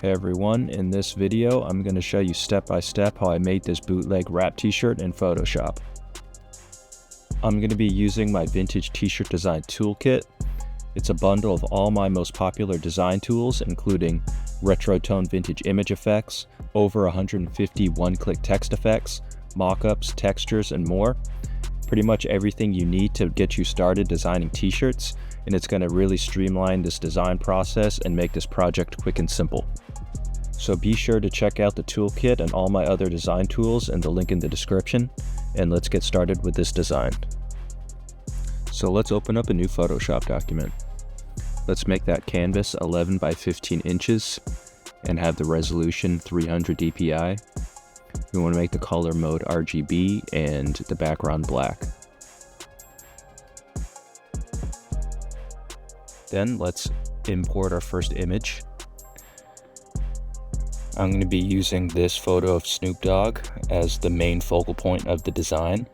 Hey everyone, in this video I'm going to show you step by step how I made this bootleg rap t-shirt in Photoshop. I'm going to be using my vintage t-shirt design toolkit. It's a bundle of all my most popular design tools, including retro tone vintage image effects, over 150 one-click text effects, mockups, textures, and more. Pretty much everything you need to get you started designing t-shirts, and it's going to really streamline this design process and make this project quick and simple. So be sure to check out the toolkit and all my other design tools in the link in the description, and let's get started with this design. So let's open up a new Photoshop document. Let's make that canvas 11 by 15 inches and have the resolution 300 dpi. We want to make the color mode RGB and the background black. Then let's import our first image. I'm going to be using this photo of Snoop Dogg as the main focal point of the design.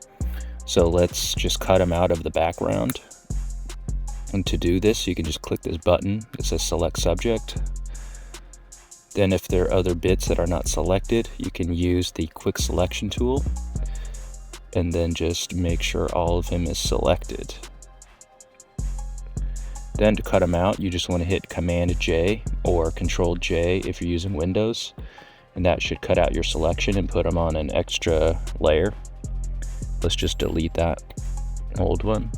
So let's just cut him out of the background. And to do this, you can just click this button. It says select subject. Then if there are other bits that are not selected, you can use the quick selection tool and then just make sure all of him is selected. Then to cut them out, you just want to hit Command J or Control J if you're using Windows, and that should cut out your selection and put them on an extra layer. Let's just delete that old one.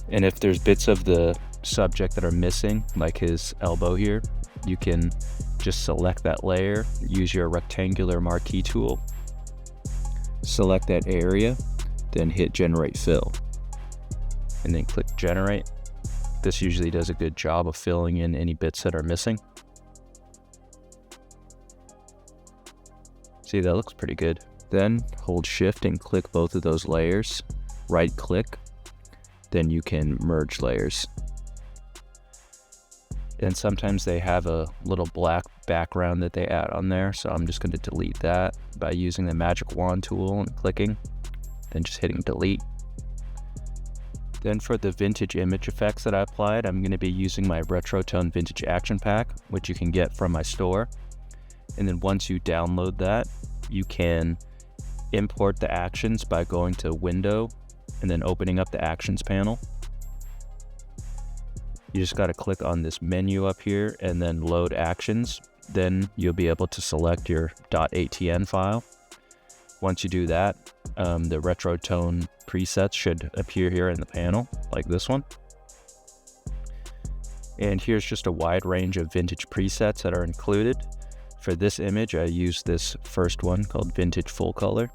And if there's bits of the subject that are missing, like his elbow here, you can just select that layer, use your rectangular marquee tool, select that area, then hit Generate Fill, and then click Generate. This usually does a good job of filling in any bits that are missing. See, that looks pretty good. Then hold Shift and click both of those layers, right click, then you can merge layers. And sometimes they have a little black background that they add on there, so I'm just going to delete that by using the magic wand tool and clicking, then just hitting delete. Then for the vintage image effects that I applied, I'm going to be using my retro tone vintage action pack, which you can get from my store. And then once you download that, you can import the actions by going to Window and then opening up the actions panel. You just got to click on this menu up here and then load actions. Then you'll be able to select your .atn file. Once you do that, the retro tone presets should appear here in the panel, like this one. And here's just a wide range of vintage presets that are included. For this image, I used this first one called Vintage Full Color.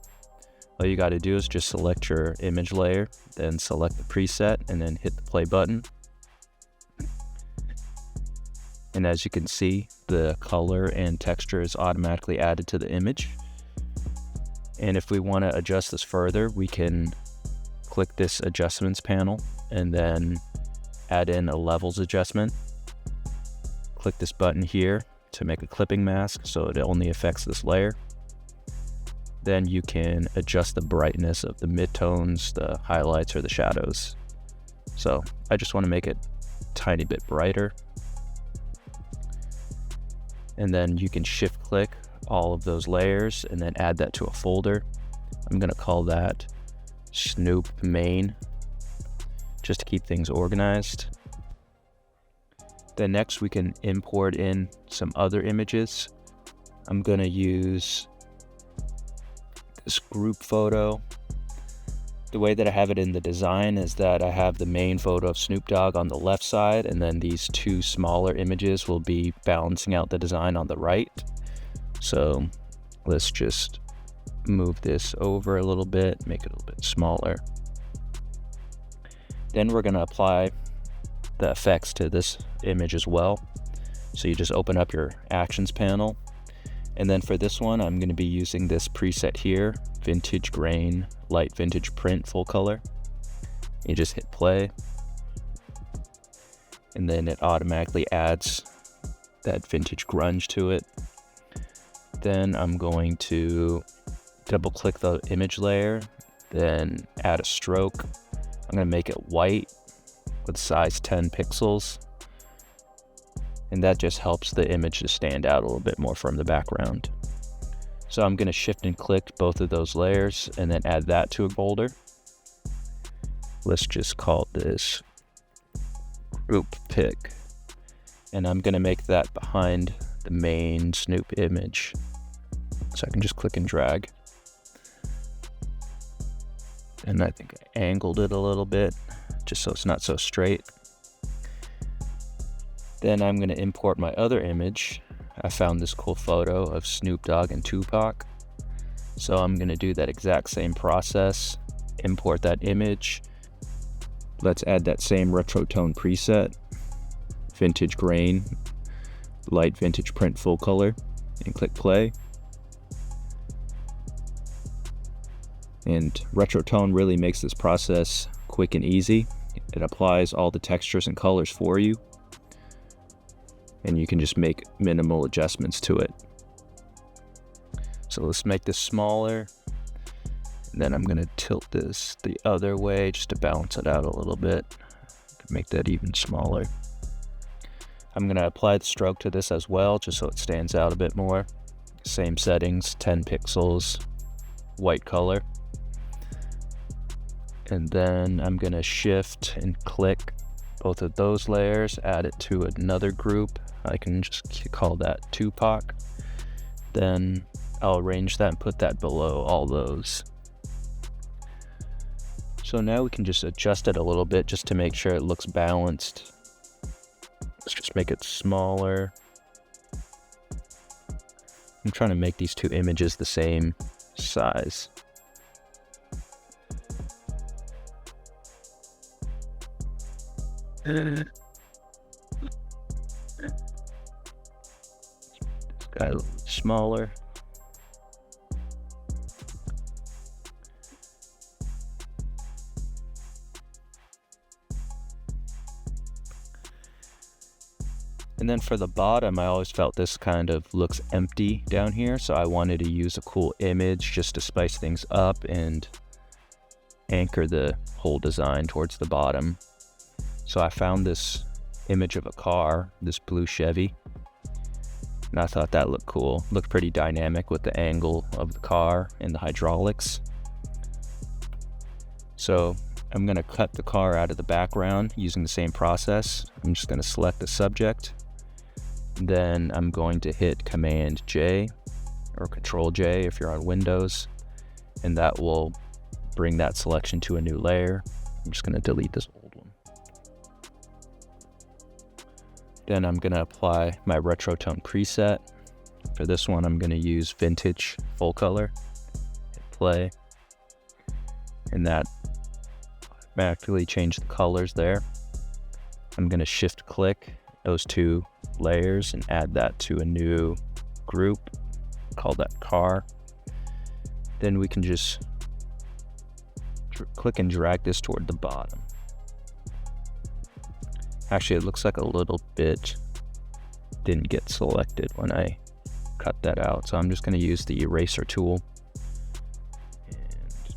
All you got to do is just select your image layer, then select the preset, and then hit the play button. And as you can see, the color and texture is automatically added to the image. And if we want to adjust this further, we can click this adjustments panel and then add in a levels adjustment. Click this button here to make a clipping mask so it only affects this layer. Then you can adjust the brightness of the midtones, the highlights, or the shadows. So I just want to make it a tiny bit brighter. And then you can shift click all of those layers and then add that to a folder. I'm going to call that Snoop Main, just to keep things organized. Then next we can import in some other images. I'm going to use this group photo. The way that I have it in the design is that I have the main photo of Snoop Dogg on the left side, and then these two smaller images will be balancing out the design on the right. So let's just move this over a little bit, make it a little bit smaller. Then we're going to apply the effects to this image as well. So you just open up your actions panel. And then for this one, I'm going to be using this preset here, Vintage Grain, Light Vintage Print Full Color. You just hit play. And then it automatically adds that vintage grunge to it. Then I'm going to double click the image layer, then add a stroke. I'm going to make it white with size 10 pixels. and that just helps the image to stand out a little bit more from the background. So I'm going to shift and click both of those layers and then add that to a folder. Let's just call this group pic, and I'm going to make that behind the main Snoop image. So I can just click and drag. And I think I angled it a little bit just so it's not so straight. Then I'm going to import my other image. I found this cool photo of Snoop Dogg and Tupac. So I'm going to do that exact same process. Import that image. Let's add that same retro tone preset. Vintage grain, light vintage print full color, and click play. And retro tone really makes this process quick and easy. It applies all the textures and colors for you, and you can just make minimal adjustments to it. So let's make this smaller, and then I'm going to tilt this the other way just to balance it out a little bit. Make that even smaller. I'm going to apply the stroke to this as well, just so it stands out a bit more. Same settings, 10 pixels, white color. And then I'm going to shift and click both of those layers, add it to another group. I can just call that Tupac. Then I'll arrange that and put that below all those. So now we can just adjust it a little bit just to make sure it looks balanced. Let's just make it smaller. I'm trying to make these two images the same size. This guy a little smaller. And then for the bottom, I always felt this kind of looks empty down here, so I wanted to use a cool image just to spice things up and anchor the whole design towards the bottom. So I found this image of a car, this blue Chevy, and I thought that looked cool. Looked pretty dynamic with the angle of the car and the hydraulics. So I'm going to cut the car out of the background using the same process. I'm just going to select the subject. Then I'm going to hit Command J or Control J if you're on Windows, and that will bring that selection to a new layer. I'm just going to delete this old one. Then I'm going to apply my retro tone preset. For this one, I'm going to use vintage full color. Hit play, and that automatically changed the colors there. I'm going to shift click those two layers and add that to a new group, call that car. Then we can just click and drag this toward the bottom. Actually, it looks like a little bit didn't get selected when I cut that out, so I'm just going to use the eraser tool and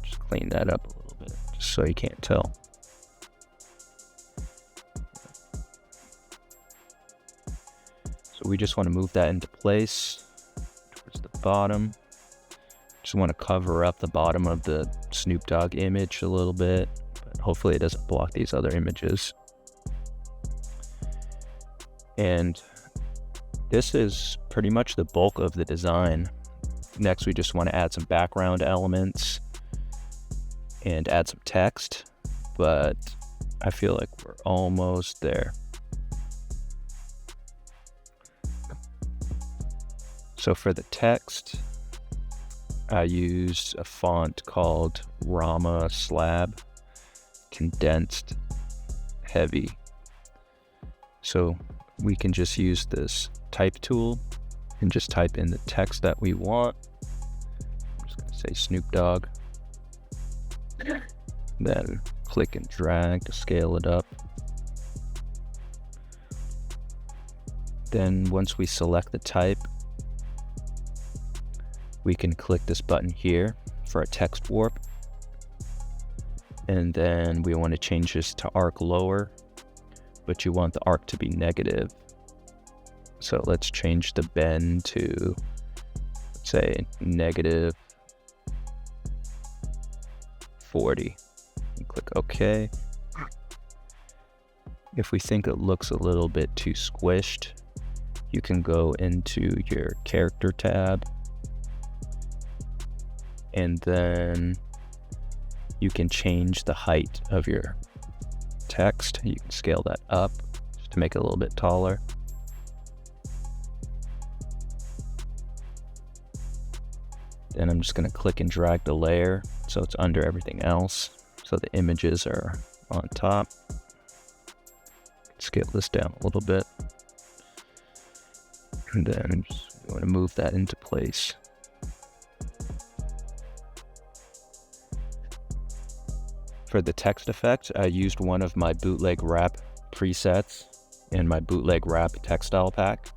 just clean that up a little bit just so you can't tell. So we just want to move that into place towards the bottom. Just want to cover up the bottom of the Snoop Dogg image a little bit, but hopefully it doesn't block these other images. And this is pretty much the bulk of the design. Next, we just want to add some background elements and add some text, but I feel like we're almost there. So for the text, I used a font called Rama Slab, condensed heavy. So we can just use this type tool and just type in the text that we want. I'm just going to say Snoop Dogg. Then click and drag to scale it up. Then once we select the type, we can click this button here for a text warp. And then we want to change this to arc lower, but you want the arc to be negative. So let's change the bend to, let's say, -40. And click OK. If we think it looks a little bit too squished, you can go into your character tab, and then you can change the height of your text. You can scale that up just to make it a little bit taller. Then I'm just going to click and drag the layer so it's under everything else, so the images are on top. Scale this down a little bit, and then I'm just going to move that into place. For the text effect, I used one of my Bootleg wrap presets in my Bootleg wrap textile pack.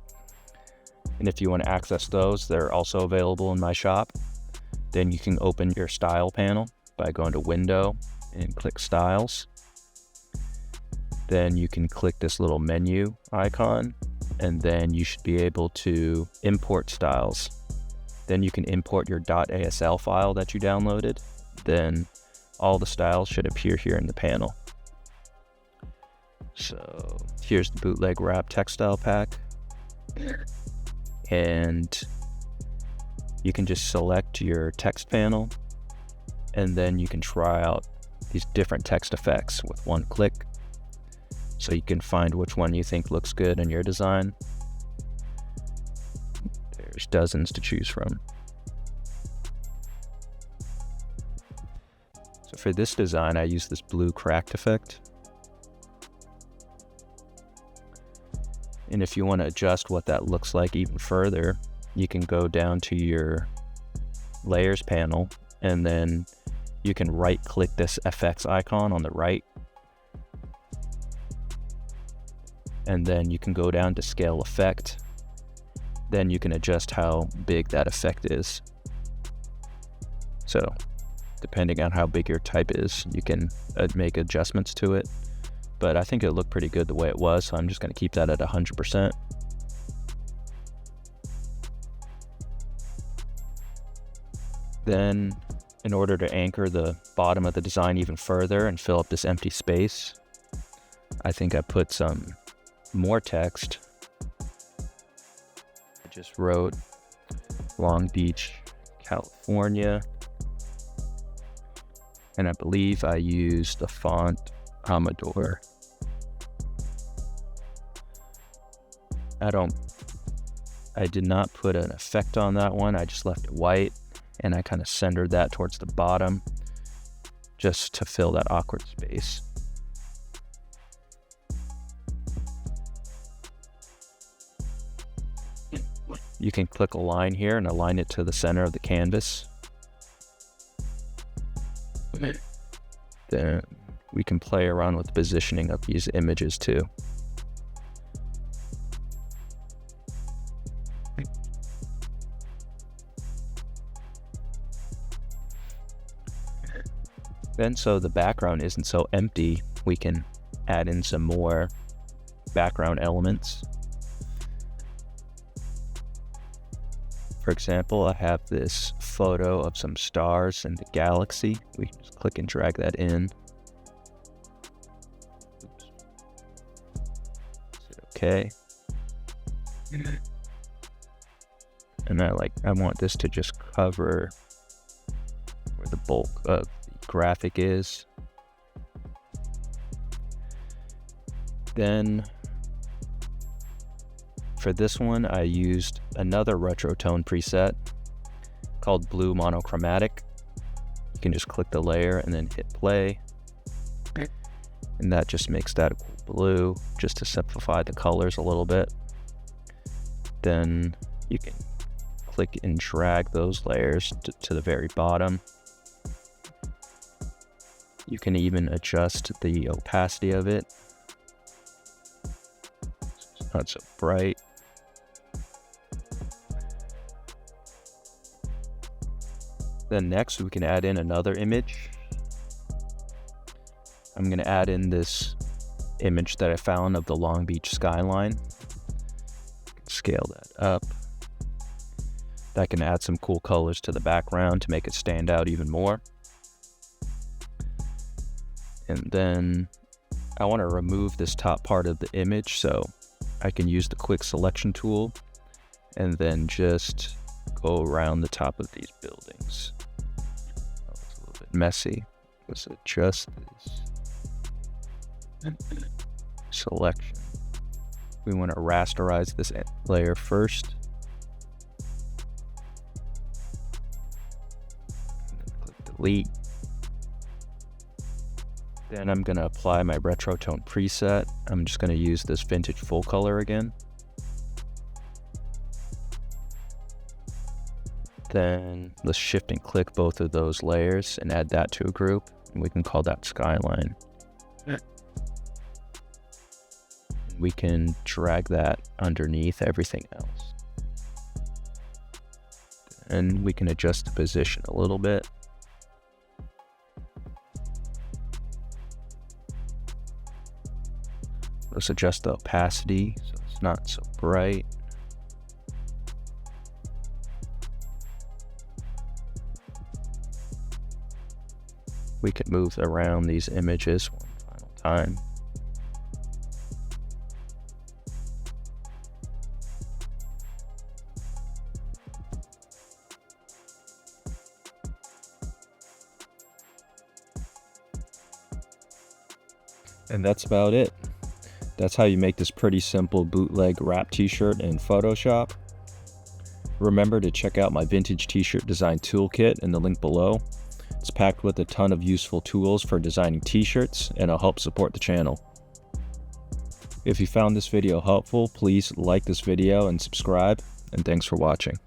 And if you want to access those, they're also available in my shop. Then you can open your style panel by going to Window and click Styles. Then you can click this little menu icon, and then you should be able to import styles. Then you can import your .asl file that you downloaded. Then all the styles should appear here in the panel. So here's the Bootleg wrap textile pack. And you can just select your text panel, and then you can try out these different text effects with one click. So you can find which one you think looks good in your design. There's dozens to choose from. So for this design, I use this blue cracked effect. And if you want to adjust what that looks like even further, you can go down to your layers panel, and then you can right click this FX icon on the right. And then you can go down to scale effect. Then you can adjust how big that effect is. So depending on how big your type is, you can make adjustments to it. But I think it looked pretty good the way it was, so I'm just going to keep that at 100%. Then, in order to anchor the bottom of the design even further and fill up this empty space, I think I put some more text. I just wrote Long Beach, California, and I believe I used the font Amador. I did not put an effect on that one. I just left it white, and I kind of centered that towards the bottom just to fill that awkward space. You can click a line here and align it to the center of the canvas. Then we can play around with the positioning of these images too. Then, so the background isn't so empty, we can add in some more background elements. For example, I have this photo of some stars in the galaxy. We can just click and drag that in. Okay. And I want this to just cover where the bulk of the graphic is. Then for this one, I used another retro tone preset called Blue Monochromatic. You can just click the layer and then hit play. And that just makes that a cool blue, just to simplify the colors a little bit. Then you can click and drag those layers to the very bottom. You can even adjust the opacity of it. It's not so bright. Then next we can add in another image. I'm going to add in this image that I found of the Long Beach skyline. scale that up. That can add some cool colors to the background to make it stand out even more. And then I want to remove this top part of the image, so I can use the quick selection tool and then just go around the top of these buildings. Oh, it's a little bit messy. Let's adjust this. Selection. We want to rasterize this layer first. Click delete. Then I'm going to apply my retro tone preset. I'm just going to use this vintage full color again. Then let's shift and click both of those layers and add that to a group. And we can call that skyline. We can drag that underneath everything else. And we can adjust the position a little bit. Let's adjust the opacity so it's not so bright. We can move around these images one final time. And that's about it. That's how you make this pretty simple bootleg rap t-shirt in Photoshop. Remember to check out my vintage t-shirt design toolkit in the link below. It's packed with a ton of useful tools for designing t-shirts, and it'll help support the channel. If you found this video helpful, please like this video and subscribe, and thanks for watching.